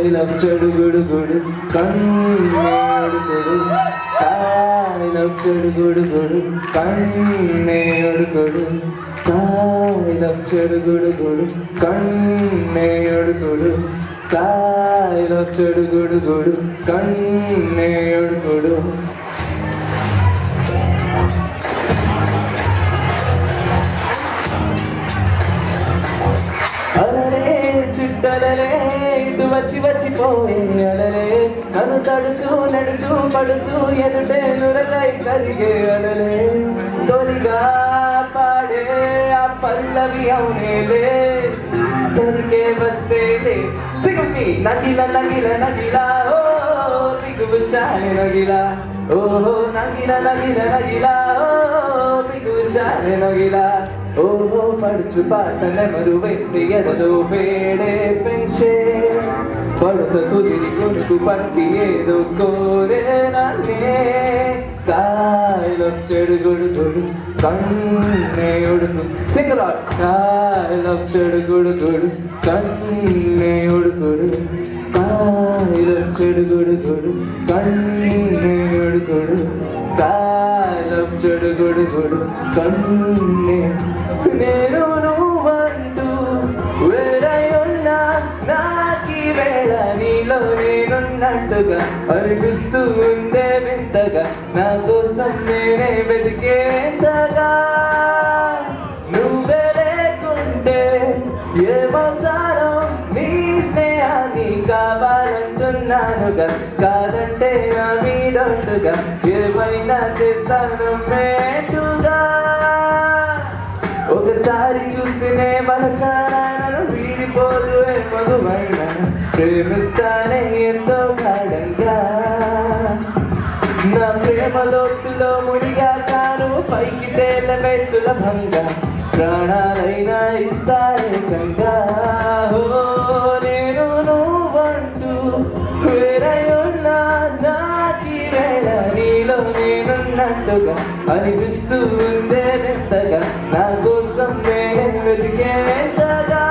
చెడుగుడుగుడు కన్నేడుగుడు కాయల చెడుగుడుగుడు కన్నేడుగుడు కాయల చెడుగుడుగుడు కన్నేడుగుడు కాయల చెడుగుడుగుడు కన్నేడుగుడు ఇటు వచ్చి వచ్చిపోయే అలలే నన్ను తడుతూ నడుతూ పడుతూ ఎదుటే నురగై కరిగే అలలే తొలిగా పాడే ఆ పల్లవి అవునేలే దొరికే వస్తేలే సిగుంది నగిల నగిల నగిలా ఓ దిగువు చాలి నగిలా ఓహో నగిల నగిల నగిలా ఓ దిగువు చాలి నగిలా ఓహో పడుచు పాటల మరువైతే ఎదలో వేడే పెంచే పడుత కుదిరి కొనుకు పట్టి ఏదో కోరే నన్నే కాయలో చెడుగుడుగుడు కన్నే ఉడుకు సింగల్ కాయలో చెడుగుడుగుడు కన్నే ఉడుకుడు కాయలో చెడుగుడుగుడు కన్నే ఉడుకుడు కాయలో చెడుగుడుగుడు కన్నే నేను నువ్వంటూ వేరయున్నా నాకి వేళ నీలో నేనున్నట్టుగా అనిపిస్తూ ఉందే వింతగా నా కోసం నేనే వెతికేంతగా నువ్వే లేకుంటే ఏమవుతానో నీ స్నేహాన్ని కావాలంటున్నానుగా కాదంటే నా మీదొట్టుగా ఏమైనా చేస్తాను మేటుగా ఒకసారి చూసినే మనచారా నన్ను వీడిపోదు మగువైనా ప్రేమిస్తానే ఎంతో గాఢంగా నా ప్రేమ లోతులో మునిగా తాను పైకి తేలవే సులభంగా ప్రాణాలైనా ఇస్తారేకంగా ఓ నేను నువ్వంటూ వేరయున్నా నాకి వేళ నీలో నేనున్నట్టుగా అనిపిస్తూ ఉందే వింతగా నా కోసం నేనే వెతికేంతగా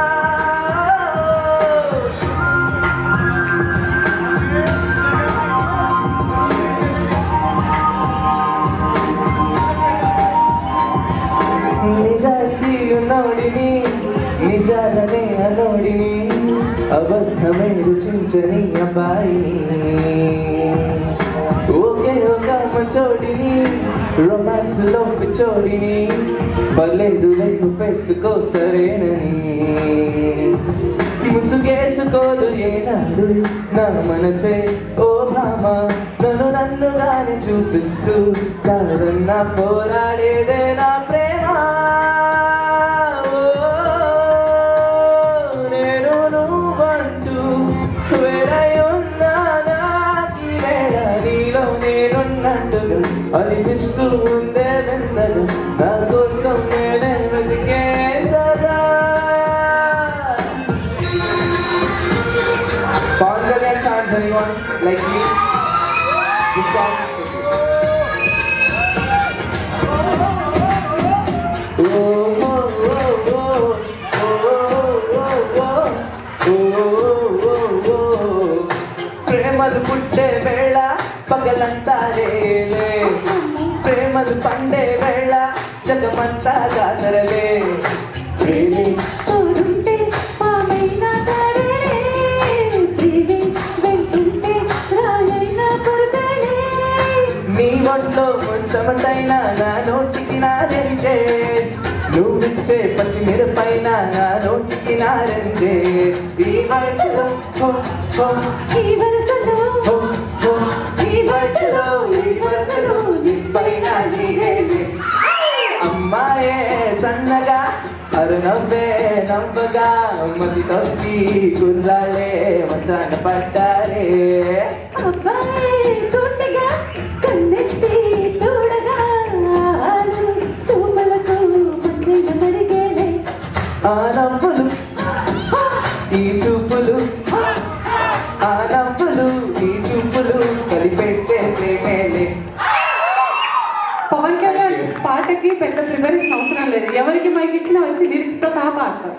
నిజాయితీ ఉన్నోడిని నిజాలనే అనోడిని అబద్ధమే రుచించని అబ్బాయిని ఒకే ఒక మంచోడిని రొమాన్స్ లో పిచ్చోడిని పర్లేదు లేకు పెసుకో సరేనని ముసుగేసుకోదు ఏనాడు నా మనసే ఓ భామ నన్నుగానే చూపిస్తూ కాదన్న పోరాడేదే నా ప్రేమ నేను నువ్వంటూ వేరయున్నా నాకి వేళ నీలో నేనున్నట్టుగా అనిపిస్తూ ఉందే వింతగా నా కోసం నేనే వెతికేంతగా Pawan Kalyan chants anyone like me? This song ప్రేమలు పుట్టే వేళ పగలంతా రేలే ప్రేమలు పండే వేళ జగమంతా జాతరలే ప్రేమి నీ ఒంట్లో కొంచెమటైనా నా నోటికి నారెంజే నువ్విచ్చే పచ్చిమిరపైన నా నోటికి నారెంజే ఈ వయసులో ఈ వయసులో ఈ వయసులో ఈ వయసులో పైన అమ్మాయే సన్నగా అరునవ్వే నవ్వగా మతి తొక్కి కుర్రాళ్ళే మంచాన పడ్డారే ఆ నవ్వులు ఈ చూపులు ఆ నవ్వులు ఈ చూపులు కలిపేస్తే ప్రేమేలే పవన్ కళ్యాణ్ పాటకి పెద్ద ప్రిపరేషన్ అవసరం లేదు ఎవరికి మైక్ ఇచ్చినా వచ్చి లిరిక్స్తో సహా పాడతారు